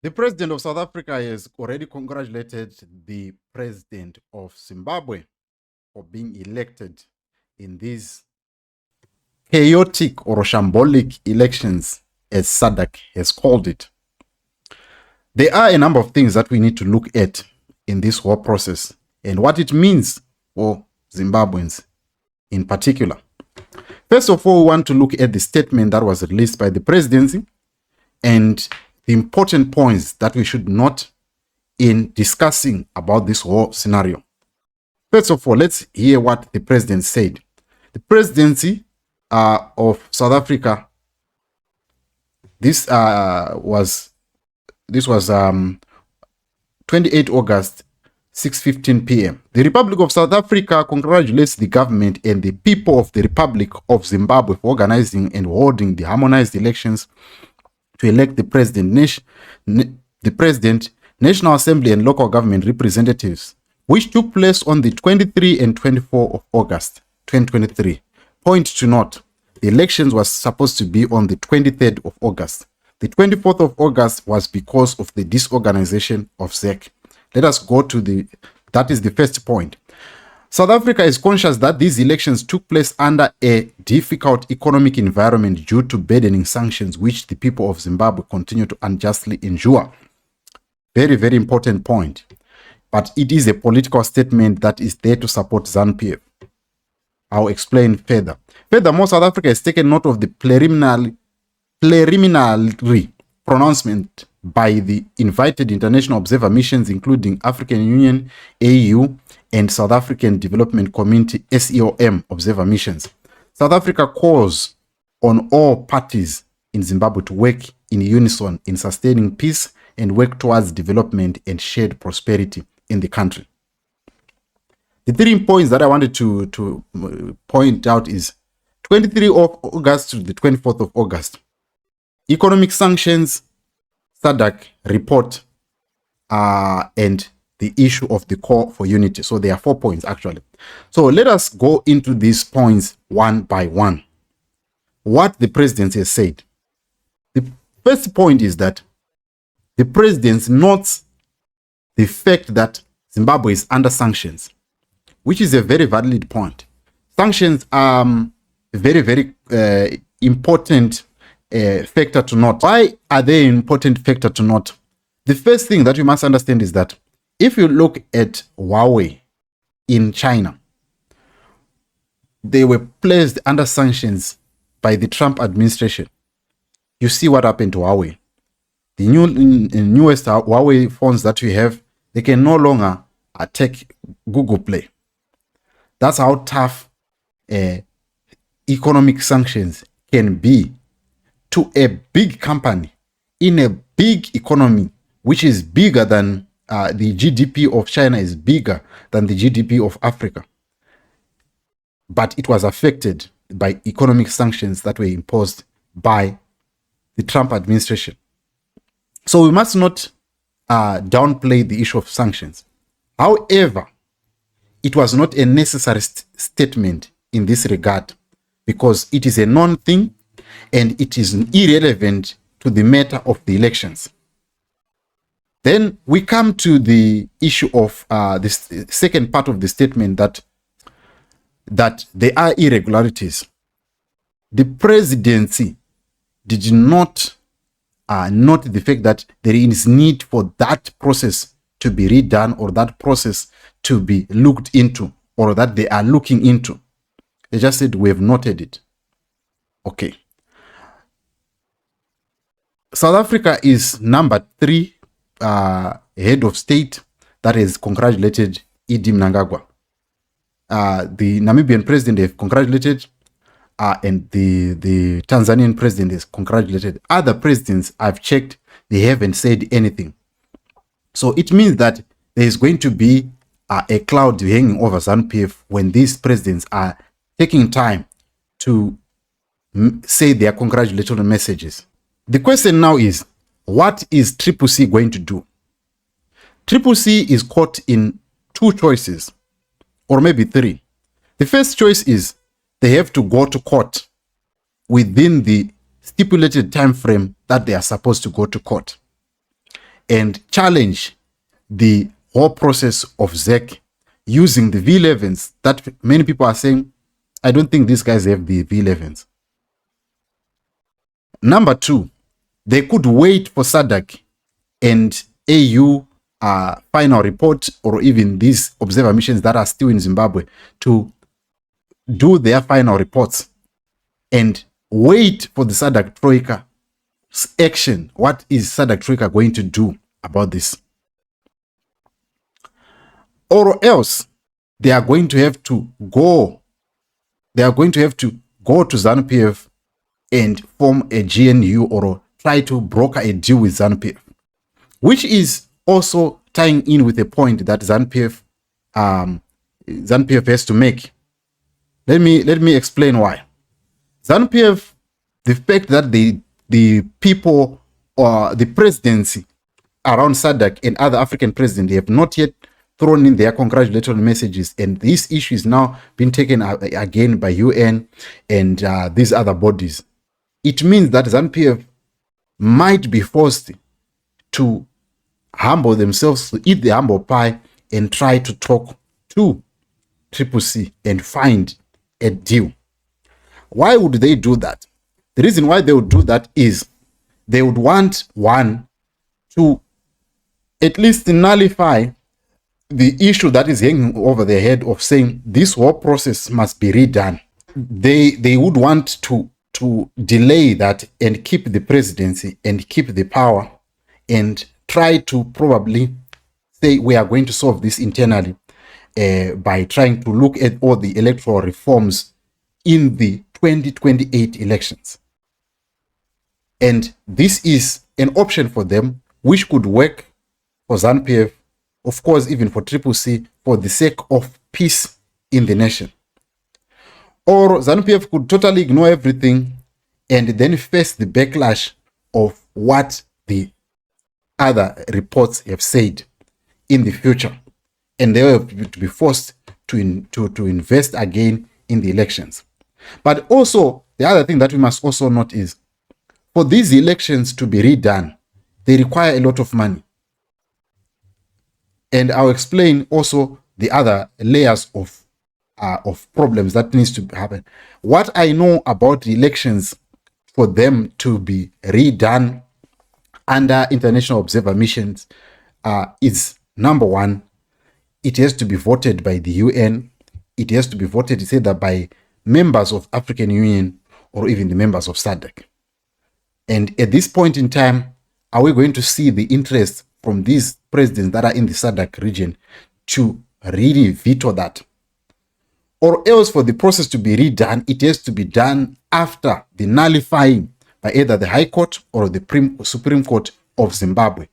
The president of South Africa has already congratulated the president of Zimbabwe for being elected in these chaotic or shambolic elections, as SADC has called it. There are a number of things that we need to look at in this whole process and what it means for Zimbabweans in particular. First of all, we want to look at the statement that was released by the presidency and the important points that we should note in discussing about this whole scenario. First of all, let's hear what the president said. The presidency of South Africa, this was 28 August, 6:15 p.m. The Republic of South Africa congratulates the government and the people of the Republic of Zimbabwe for organizing and holding the harmonized elections to elect the president, National Assembly and local government representatives, which took place on the 23 and 24 of August 2023. Point to note, the elections was supposed to be on the 23rd of August. The 24th of August was because of the disorganization of ZEC. Let us go to that is the first point. South Africa is conscious that these elections took place under a difficult economic environment due to burdening sanctions which the people of Zimbabwe continue to unjustly endure. Very, very important point. But it is a political statement that is there to support ZANU-PF. I'll explain further. Furthermore, South Africa has taken note of the preliminary pronouncement by the invited international observer missions, including African Union, AU, and South African Development Community, SEOM, observer missions. South Africa calls on all parties in Zimbabwe to work in unison in sustaining peace and work towards development and shared prosperity in the country. The 3 points that I wanted to point out is 23 of August to the 24th of August. Economic sanctions, SADC report, and the issue of the call for unity. So there are 4 points actually. So let us go into these points one by one. What the president has said. The first point is that the president notes the fact that Zimbabwe is under sanctions, which is a very valid point. Sanctions are a very, very important factor to note. Why are they an important factor to note? The first thing that you must understand is that if you look at Huawei in China, they were placed under sanctions by the Trump administration. You see what happened to Huawei. The newest Huawei phones that we have, they can no longer attack Google Play. That's how tough economic sanctions can be to a big company in a big economy, which is bigger than the GDP of China is bigger than the GDP of Africa. But it was affected by economic sanctions that were imposed by the Trump administration. So we must not downplay the issue of sanctions. However, it was not a necessary statement in this regard because it is a non-thing and it is irrelevant to the matter of the elections. Then we come to the issue of this second part of the statement that there are irregularities. The presidency did not note the fact that there is need for that process to be redone or that process to be looked into or that they are looking into. They just said, we have noted it. Okay. South Africa is number 3 head of state that has congratulated Idi Mnangagwa. The Namibian president has congratulated and the Tanzanian president has congratulated. Other presidents I've checked, they haven't said anything. So it means that there is going to be a cloud hanging over ZANU-PF when these presidents are taking time to say their congratulatory messages. The question now is, what is CCC going to do? CCC is caught in 2 choices, or maybe 3. The first choice is they have to go to court within the stipulated time frame that they are supposed to go to court. and challenge the whole process of ZEC using the V11s that many people are saying, I don't think these guys have the V11s. Number two, they could wait for SADC and AU final report, or even these observer missions that are still in Zimbabwe, to do their final reports and wait for the SADC Troika action. What is SADC Troika going to do about this? Or else they are going to have to go. They are going to have to go to ZANU-PF and form a GNU or try to broker a deal with ZANU-PF, which is also tying in with a point that ZANU-PF has to make. Let me explain why. ZANU-PF, the fact that the people or the presidency around SADC and other African presidents, they have not yet thrown in their congratulatory messages, and this issue is now being taken again by UN and these other bodies. It means that ZANU-PF might be forced to humble themselves, to eat the humble pie, and try to talk to CCC and find a deal. Why would they do that? The reason why they would do that is they would want one to at least nullify the issue that is hanging over their head of saying this whole process must be redone. They would want to delay that and keep the presidency and keep the power and try to probably say we are going to solve this internally by trying to look at all the electoral reforms in the 2028 elections. And this is an option for them which could work for ZANU-PF, of course, even for CCC, for the sake of peace in the nation. Or ZANU-PF could totally ignore everything and then face the backlash of what the other reports have said in the future. And they will have to be forced to invest again in the elections. But also, the other thing that we must also note is, for these elections to be redone, they require a lot of money. And I'll explain also the other layers of problems that needs to happen. What I know about the elections, for them to be redone under international observer missions, is number one, it has to be voted by the UN. It has to be voted, it's either by members of African Union or even the members of SADC. And at this point in time, are we going to see the interest from these presidents that are in the SADC region to really veto that? Or else, for the process to be redone, it has to be done after the nullifying by either the High Court or the Supreme Court of Zimbabwe.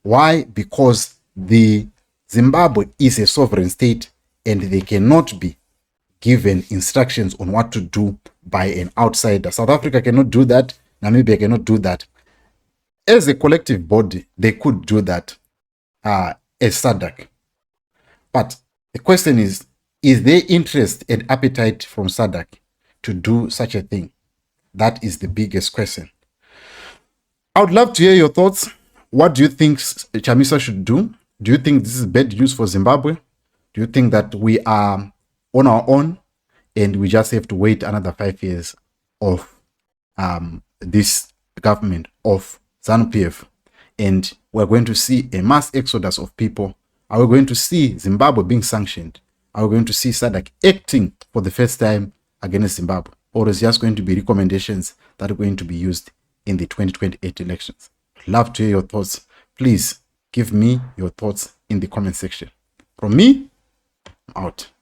Why? Because the Zimbabwe is a sovereign state and they cannot be given instructions on what to do by an outsider. South Africa cannot do that. Namibia cannot do that. As a collective body, they could do that as SADC. But the question is there interest and appetite from SADC to do such a thing? That is the biggest question. I would love to hear your thoughts. What do you think Chamisa should do? Do you think this is bad news for Zimbabwe? Do you think that we are on our own and we just have to wait another 5 years of this government of ZANU-PF, and we're going to see a mass exodus of people? Are we going to see Zimbabwe being sanctioned? Are we going to see SADC acting for the first time against Zimbabwe? Or is it just going to be recommendations that are going to be used in the 2028 elections? I'd love to hear your thoughts. Please give me your thoughts in the comment section. From me, I'm out.